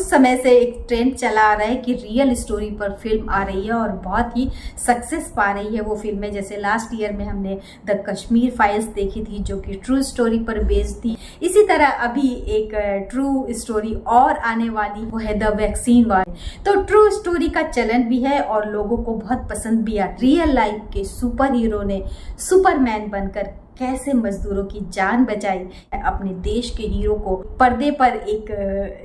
कुछ समय से एक ट्रेंड चला आ रहा है कि रियल स्टोरी पर फिल्म आ रही है और बहुत ही सक्सेस पा रही है वो फिल्में। जैसे लास्ट ईयर में हमने द कश्मीर फाइल्स देखी थी जो कि ट्रू स्टोरी पर बेस्ड थी। इसी तरह अभी एक ट्रू स्टोरी और आने वाली वो है द वैक्सीन वार। तो ट्रू स्टोरी का चलन भी है और लोगों को बहुत पसंद भी है। रियल लाइफ के सुपर हीरो ने सुपरमैन बनकर कैसे मजदूरों की जान बचाई, अपने देश के हीरो को पर्दे पर एक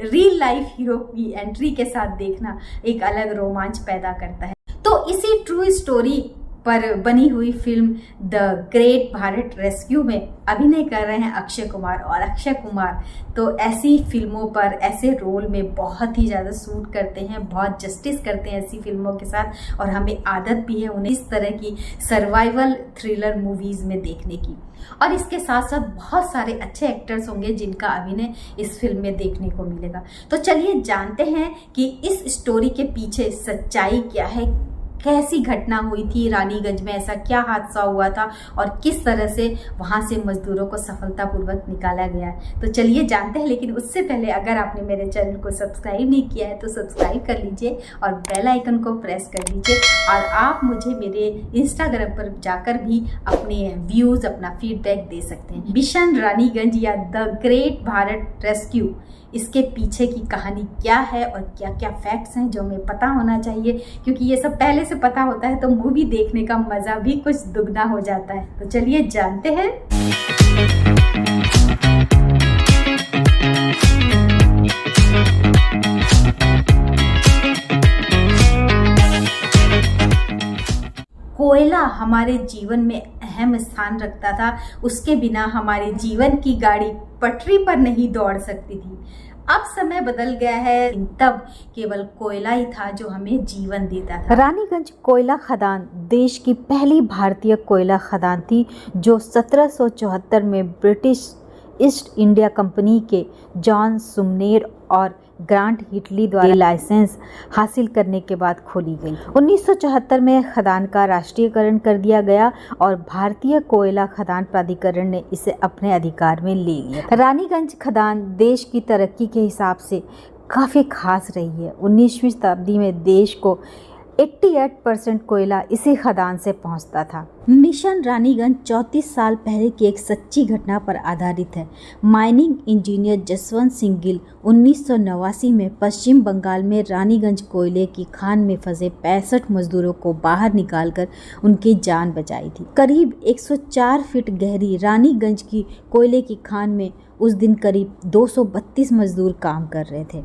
रियल लाइफ हीरो की एंट्री के साथ देखना एक अलग रोमांच पैदा करता है। तो इसी ट्रू स्टोरी पर बनी हुई film the great Bharat rescue में अभिनय कर रहे हैं अक्षय कुमार। और अक्षय कुमार तो ऐसी फिल्मों पर ऐसे रोल में बहुत ही ज़्यादा सूट करते हैं, बहुत जस्टिस करते हैं ऐसी फिल्मों के साथ। और हमें आदत भी है उन्हें इस तरह की सर्वाइवल थ्रिलर मूवीज़ में देखने की। और इसके साथ साथ बहुत सारे अच्छे एक्टर्स होंगे जिनका अभिनय इस फिल्म में देखने को मिलेगा। तो चलिए जानते हैं कि इस स्टोरी के पीछे सच्चाई क्या है, कैसी घटना हुई थी रानीगंज में, ऐसा क्या हादसा हुआ था और किस तरह से वहां से मजदूरों को सफलतापूर्वक निकाला गया है। तो चलिए जानते हैं। लेकिन उससे पहले अगर आपने मेरे चैनल को सब्सक्राइब नहीं किया है तो सब्सक्राइब कर लीजिए और बेल आइकन को प्रेस कर लीजिए। और आप मुझे मेरे इंस्टाग्राम पर जाकर भी अपने व्यूज, अपना फीडबैक दे सकते हैं। मिशन रानीगंज या द ग्रेट भारत रेस्क्यू, इसके पीछे की कहानी क्या है और क्या क्या फैक्ट्स हैं जो हमें पता होना चाहिए, क्योंकि ये सब पहले से पता होता है तो मूवी देखने का मजा भी कुछ दुगना हो जाता है। तो चलिए जानते हैं। कोयला हमारे जीवन में अहम स्थान रखता था। उसके बिना हमारे जीवन की गाड़ी पटरी पर नहीं दौड़ सकती थी। अब समय बदल गया है, तब केवल कोयला ही था जो हमें जीवन देता था। रानीगंज कोयला खदान देश की पहली भारतीय कोयला खदान थी जो 1774 में ब्रिटिश ईस्ट इंडिया कंपनी के जॉन सुमनेर और ग्रांट हिटली द्वारा लाइसेंस हासिल करने के बाद खोली गई। 1974 में खदान का राष्ट्रीयकरण कर दिया गया और भारतीय कोयला खदान प्राधिकरण ने इसे अपने अधिकार में ले लिया। रानीगंज खदान देश की तरक्की के हिसाब से काफ़ी खास रही है। 19वीं शताब्दी में देश को 88% कोयला इसी खदान से पहुंचता था। मिशन रानीगंज 34 साल पहले की एक सच्ची घटना पर आधारित है। माइनिंग इंजीनियर जसवंत सिंह गिल 1989 में पश्चिम बंगाल में रानीगंज कोयले की खान में फंसे 65 मजदूरों को बाहर निकालकर उनकी जान बचाई थी। करीब 104 फीट गहरी रानीगंज की कोयले की खान में उस दिन करीब 232 मजदूर काम कर रहे थे।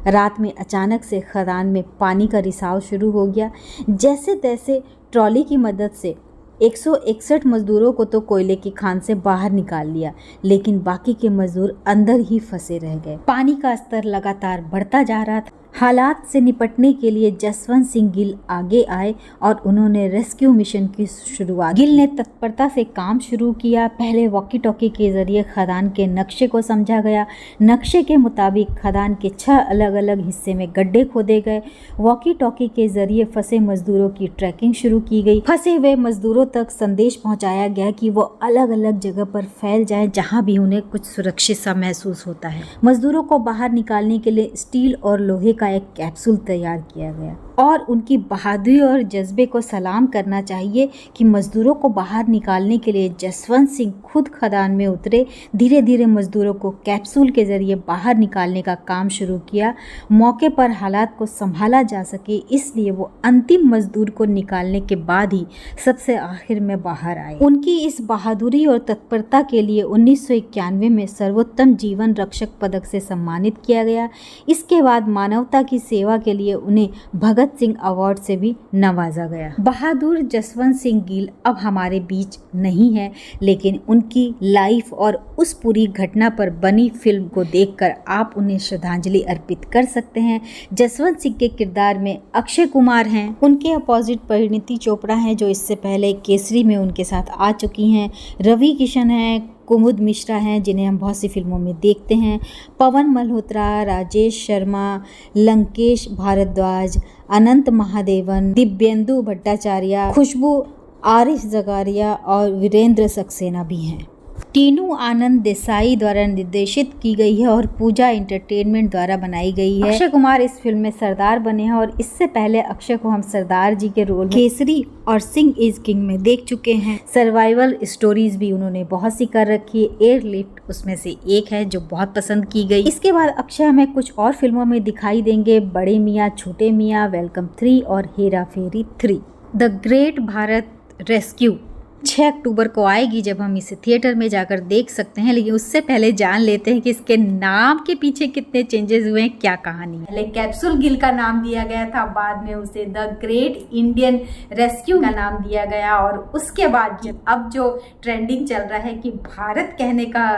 रात में अचानक से खदान में पानी का रिसाव शुरू हो गया। जैसे तैसे ट्रॉली की मदद से 161 मजदूरों को तो कोयले की खान से बाहर निकाल लिया, लेकिन बाकी के मजदूर अंदर ही फंसे रह गए। पानी का स्तर लगातार बढ़ता जा रहा था। हालात से निपटने के लिए जसवंत सिंह गिल आगे आए और उन्होंने रेस्क्यू मिशन की शुरुआत। गिल ने तत्परता से काम शुरू किया। पहले वॉकी टॉकी के जरिए खदान के नक्शे को समझा गया। नक्शे के मुताबिक खदान के 6 अलग अलग हिस्से में गड्ढे खोदे गए। वॉकी टॉकी के जरिए फंसे मजदूरों की ट्रैकिंग शुरू की गई। फंसे हुए मजदूरों तक संदेश पहुंचाया गया कि वो अलग अलग जगह पर फैल जाएं जहां भी उन्हें कुछ सुरक्षित सा महसूस होता है। मजदूरों को बाहर निकालने के लिए स्टील और लोहे का एक कैप्सूल तैयार किया गया और उनकी बहादुरी और जज्बे को सलाम करना चाहिए कि मजदूरों को बाहर निकालने के लिए जसवंत सिंह खुद खदान में उतरे। धीरे धीरे मजदूरों को कैप्सूल के जरिए बाहर निकालने का काम शुरू किया। मौके पर हालात को संभाला जा सके इसलिए वो अंतिम मजदूर को निकालने के बाद ही सबसे आखिर में बाहर आए। उनकी इस बहादुरी और तत्परता के लिए 1991 में सर्वोत्तम जीवन रक्षक पदक से सम्मानित किया गया। इसके बाद मानवता की सेवा के लिए उन्हें भगत सिंह अवार्ड से भी नवाजा गया। बहादुर जसवंत सिंह गिल अब हमारे बीच नहीं है, लेकिन उनकी लाइफ और उस पूरी घटना पर बनी फिल्म को देखकर आप उन्हें श्रद्धांजलि अर्पित कर सकते हैं। जसवंत सिंह के किरदार में अक्षय कुमार हैं, उनके अपोजिट परिणीति चोपड़ा हैं जो इससे पहले केसरी में उनके साथ आ चुकी हैं। रवि किशन हैं, कुमुद मिश्रा हैं जिन्हें हम बहुत सी फिल्मों में देखते हैं, पवन मल्होत्रा, राजेश शर्मा, लंकेश भारद्वाज, अनंत महादेवन, दिव्येंदु भट्टाचार्य, खुशबू, आरिफ जगारिया और वीरेंद्र सक्सेना भी हैं। टीनू आनंद देसाई द्वारा निर्देशित की गई है और पूजा एंटरटेनमेंट द्वारा बनाई गई है। अक्षय कुमार इस फिल्म में सरदार बने हैं और इससे पहले अक्षय को हम सरदार जी के रोल में केसरी और सिंह इज किंग में देख चुके हैं। सर्वाइवल स्टोरीज भी उन्होंने बहुत सी कर रखी है। एयरलिफ्ट उसमें से एक है जो बहुत पसंद की गई। इसके बाद अक्षय हमें कुछ और फिल्मों में दिखाई देंगे, बड़े मियाँ छोटे मियाँ, वेलकम 3 और हेरा फेरी 3। द ग्रेट भारत रेस्क्यू 6 अक्टूबर को आएगी, जब हम इसे थिएटर में जाकर देख सकते हैं। लेकिन उससे पहले जान लेते हैं कि इसके नाम के पीछे कितने चेंजेस हुए हैं, क्या कहानी है। पहले कैप्सूल गिल का नाम दिया गया था, बाद में उसे द ग्रेट इंडियन रेस्क्यू का नाम दिया गया, और उसके बाद अब जो ट्रेंडिंग चल रहा है कि भारत कहने का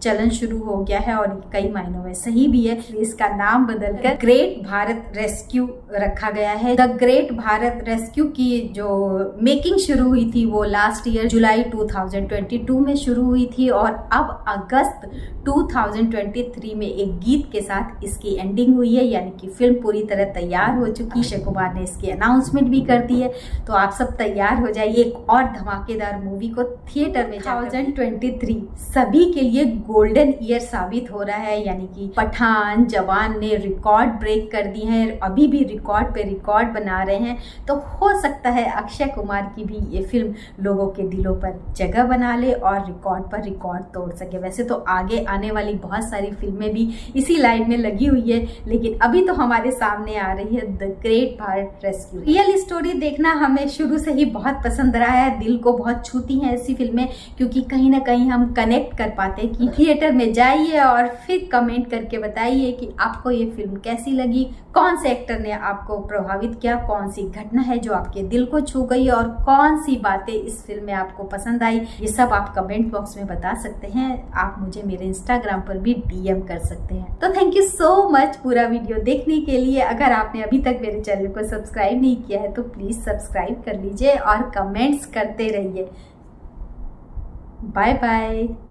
चलन शुरू हो गया है, और कई मायनों में सही भी है। इसका नाम बदलकर ग्रेट भारत रेस्क्यू रखा गया है। द ग्रेट भारत रेस्क्यू की जो मेकिंग शुरू हुई थी वो लास्ट ईयर जुलाई 2022 में शुरू हुई थी, और अब अगस्त 2023 में एक गीत के साथ इसकी एंडिंग हुई है, यानी कि फिल्म पूरी तरह तैयार हो चुकी है। अक्षय कुमार ने इसकी अनाउंसमेंट भी कर दी है, तो आप सब तैयार हो जाइए एक और धमाकेदार मूवी को थिएटर में। 2023 सभी के लिए गोल्डन ईयर साबित हो रहा है, यानी कि पठान, जवान ने रिकॉर्ड ब्रेक कर दी है, अभी भी रिकॉर्ड पे रिकॉर्ड बना रहे हैं। तो हो सकता है अक्षय कुमार की भी ये फिल्म लोगों के दिलों पर जगह बना ले और रिकॉर्ड पर रिकॉर्ड तोड़ सके। वैसे तो आगे आने वाली बहुत सारी फिल्में भी इसी लाइन में लगी हुई है, लेकिन अभी तो हमारे सामने आ रही है the great Bharat rescue. Real story देखना हमें शुरू से ही बहुत पसंद रहा है, दिल को बहुत छूती हैं ऐसी फिल्में, क्योंकि कहीं ना कहीं हम कनेक्ट कर पाते हैं। कि थिएटर में जाइए और फिर कमेंट करके बताइए कि आपको ये फिल्म कैसी लगी, कौन से एक्टर ने आपको प्रभावित किया, कौन सी घटना है जो आपके दिल को छू गई, और कौन सी बातें इस फिल्म में आपको पसंद आई। ये सब आप कमेंट बॉक्स में बता सकते हैं। आप मुझे मेरे इंस्टाग्राम पर भी डीएम कर सकते हैं। तो थैंक यू सो मच पूरा वीडियो देखने के लिए। अगर आपने अभी तक मेरे चैनल को सब्सक्राइब नहीं किया है तो प्लीज सब्सक्राइब कर लीजिए और कमेंट्स करते रहिए। Bye bye.